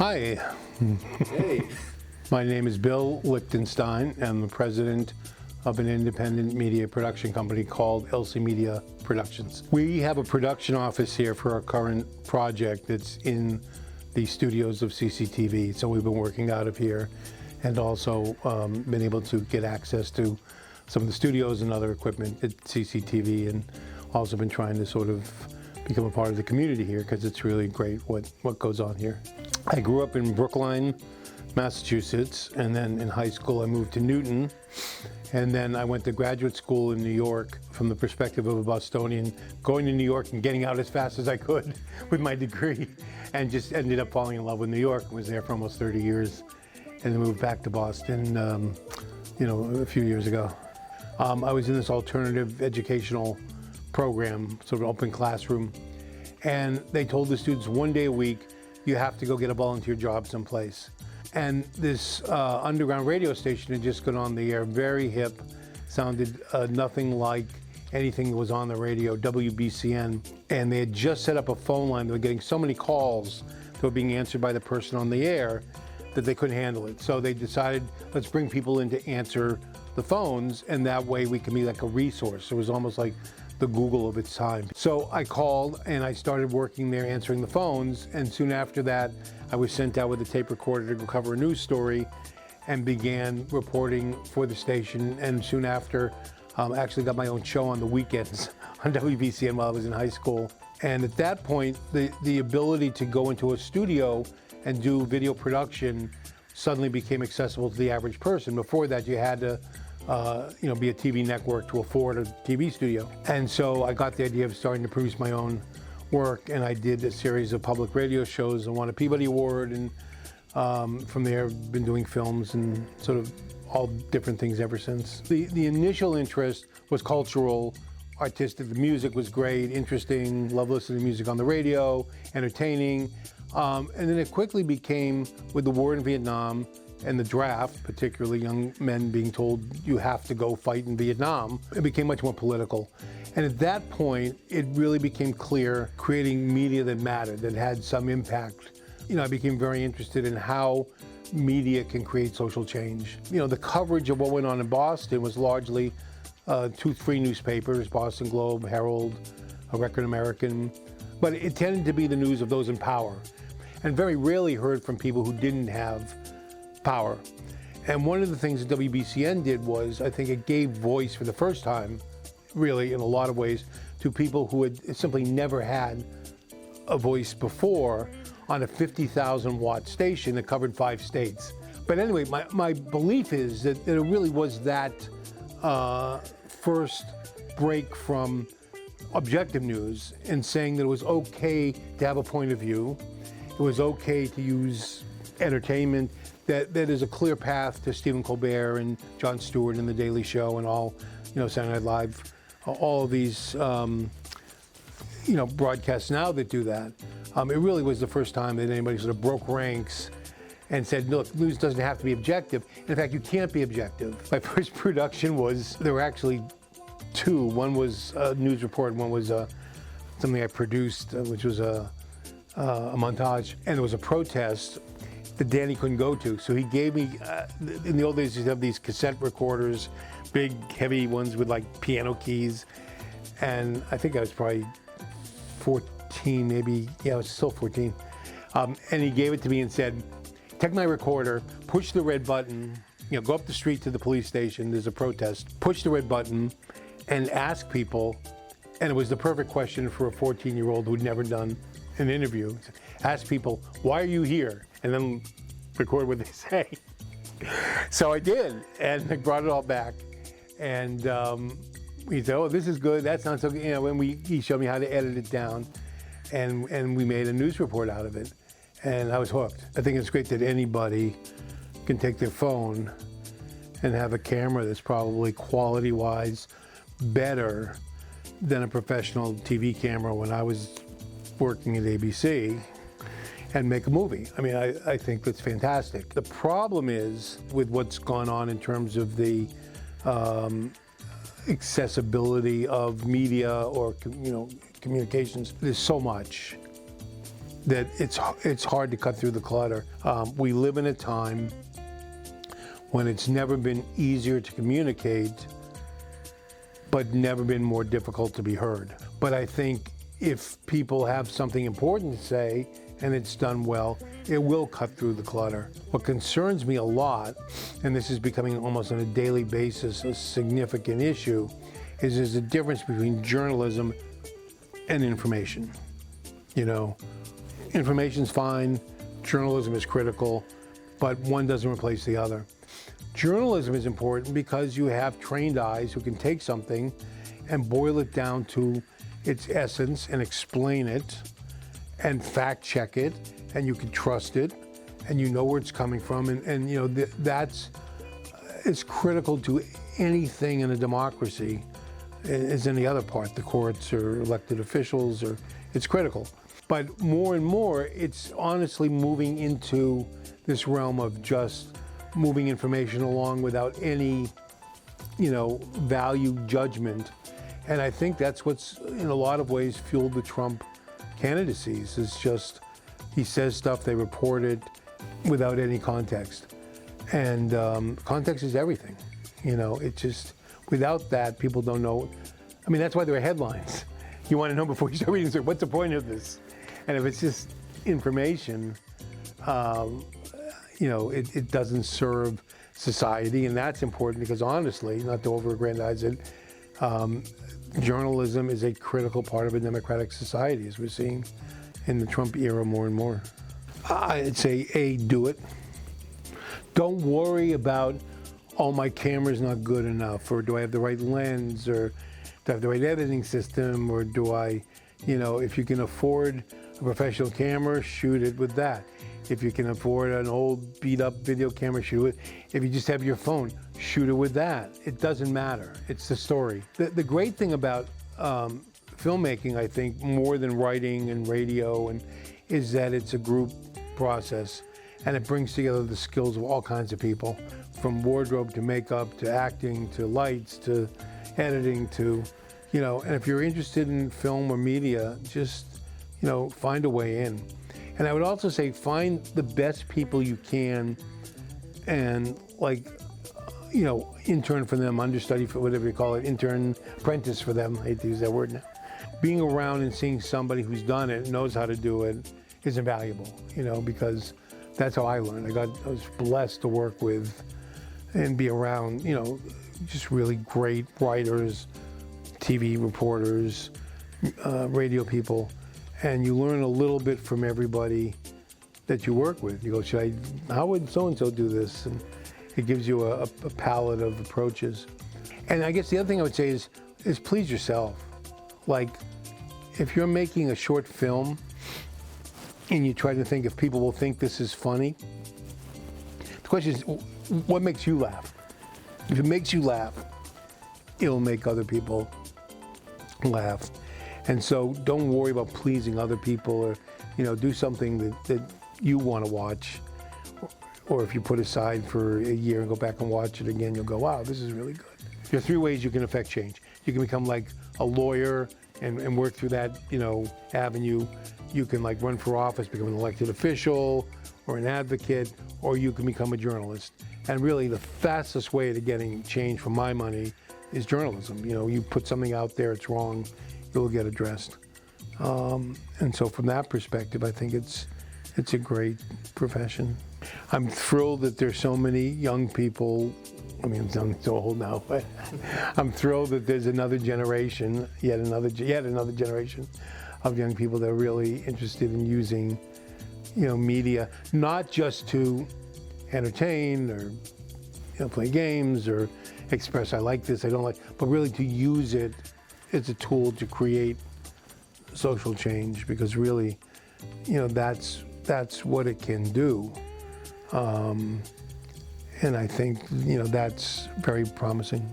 Hi. Hey. My name is Bill Lichtenstein. I'm the president of an independent media production company called LC Media Productions. We have a production office here for our current project that's in the studios of CCTV. So we've been working out of here and also been able to get access to some of the studios and other equipment at CCTV, and also been trying to sort of become a part of the community here because it's really great what goes on here. I grew up in Brookline, Massachusetts, and then in high school I moved to Newton, and then I went to graduate school in New York from the perspective of a Bostonian, going to New York and getting out as fast as I could with my degree, and just ended up falling in love with New York. Was there for almost 30 years, and then moved back to Boston, a few years ago. I was in this alternative educational program, sort of open classroom, and they told the students 1 day a week, you have to go get a volunteer job someplace. And this underground radio station had just gone on the air, very hip, sounded nothing like anything that was on the radio, WBCN. And they had just set up a phone line. They were getting so many calls that were being answered by the person on the air that they couldn't handle it. So they decided, let's bring people in to answer the phones, and that way we can be like a resource. It was almost like the Google of its time. So I called and I started working there answering the phones, and soon after that I was sent out with a tape recorder to go cover a news story and began reporting for the station, and soon after actually got my own show on the weekends on WBCN while I was in high school. And at that point the ability to go into a studio and do video production suddenly became accessible to the average person. Before that you had to be a TV network to afford a TV studio. And so I got the idea of starting to produce my own work, and I did a series of public radio shows and won a Peabody Award, and from there I've been doing films and sort of all different things ever since. The initial interest was cultural, artistic. The music was great, interesting, love listening to music on the radio, entertaining. And then it quickly became, with the war in Vietnam and the draft, particularly young men being told you have to go fight in Vietnam, it became much more political. And at that point, it really became clear creating media that mattered, that had some impact. I became very interested in how media can create social change. The coverage of what went on in Boston was largely two free newspapers, Boston Globe, Herald, a Record American, but it tended to be the news of those in power, and very rarely heard from people who didn't have power. And one of the things that WBCN did was, I think it gave voice for the first time, really in a lot of ways, to people who had simply never had a voice before on a 50,000 watt station that covered 5 states. But anyway, my belief is that it really was that first break from objective news and saying that it was okay to have a point of view. It was okay to use entertainment, that is a clear path to Stephen Colbert and Jon Stewart and The Daily Show and all, Saturday Night Live, all of these, broadcasts now that do that. It really was the first time that anybody sort of broke ranks and said, look, news doesn't have to be objective. In fact, you can't be objective. My first production there were actually 2. One was a news report, one was something I produced, which was a montage, and there was a protest that Danny couldn't go to. So he gave me, in the old days, you'd have these cassette recorders, big, heavy ones with like piano keys. And I think I was probably 14, maybe, I was still 14. And he gave it to me and said, take my recorder, push the red button, go up the street to the police station, there's a protest, push the red button and ask people, and it was the perfect question for a 14-year-old who'd never done an interview. Ask people, why are you here? And then record what they say. So I did, and I brought it all back. And he said, oh, this is good, that sounds so good. And he showed me how to edit it down, and we made a news report out of it. And I was hooked. I think it's great that anybody can take their phone and have a camera that's probably quality-wise better than a professional TV camera when I was working at ABC, and make a movie. I mean, I think that's fantastic. The problem is with what's gone on in terms of the accessibility of media or communications. There's so much that it's hard to cut through the clutter. We live in a time when it's never been easier to communicate, but never been more difficult to be heard. But I think if people have something important to say and it's done well, it will cut through the clutter. What concerns me a lot, and this is becoming almost on a daily basis a significant issue, is there's a difference between journalism and information. You know, information's fine, journalism is critical, but one doesn't replace the other. Journalism is important because you have trained eyes who can take something and boil it down to its essence and explain it and fact check it, and you can trust it, and you know where it's coming from, and you know that's is critical to anything in a democracy, as any other part, the courts or elected officials, or it's critical. But more and more, it's honestly moving into this realm of just moving information along without any, value judgment. And I think that's what's, in a lot of ways, fueled the Trump candidacies. It's just, he says stuff, they report it without any context. And context is everything. It just, without that, people don't know. I mean, that's why there are headlines. You want to know before you start reading, so what's the point of this? And if it's just information, it doesn't serve society, and that's important because honestly, not to over-aggrandize it, journalism is a critical part of a democratic society, as we're seeing in the Trump era more and more. I'd say, do it. Don't worry about, oh, my camera's not good enough, or do I have the right lens, or do I have the right editing system, or do I, if you can afford a professional camera, shoot it with that. If you can afford an old beat-up video camera, shoot it. If you just have your phone, shoot it with that. It doesn't matter. It's the story. The great thing about filmmaking, I think, more than writing and radio, is that it's a group process, and it brings together the skills of all kinds of people, from wardrobe to makeup to acting to lights to editing to, and if you're interested in film or media, just, find a way in. And I would also say find the best people you can and intern for them, understudy for whatever you call it, intern, apprentice for them. I hate to use that word now. Being around and seeing somebody who's done it, knows how to do it, is invaluable, because that's how I learned. I was blessed to work with and be around, just really great writers, TV reporters, radio people. And you learn a little bit from everybody that you work with. You go, how would so-and-so do this? And it gives you a palette of approaches. And I guess the other thing I would say is please yourself. Like, if you're making a short film and you try to think if people will think this is funny, the question is, what makes you laugh? If it makes you laugh, it'll make other people laugh. And so don't worry about pleasing other people, or, do something that you want to watch. Or if you put aside for a year and go back and watch it again, you'll go, wow, this is really good. There are three ways you can affect change. You can become like a lawyer and work through that, avenue. You can run for office, become an elected official or an advocate, or you can become a journalist. And really the fastest way to getting change for my money is journalism. You put something out there, it's wrong, it'll get addressed. And so from that perspective, I think it's a great profession. I'm thrilled that there's so many young people. I mean, I'm so old now, but I'm thrilled that there's another generation, yet another generation of young people that are really interested in using, media, not just to entertain or, play games or express I like this, I don't like, but really to use it as a tool to create social change, because really, that's what it can do. And I think, that's very promising.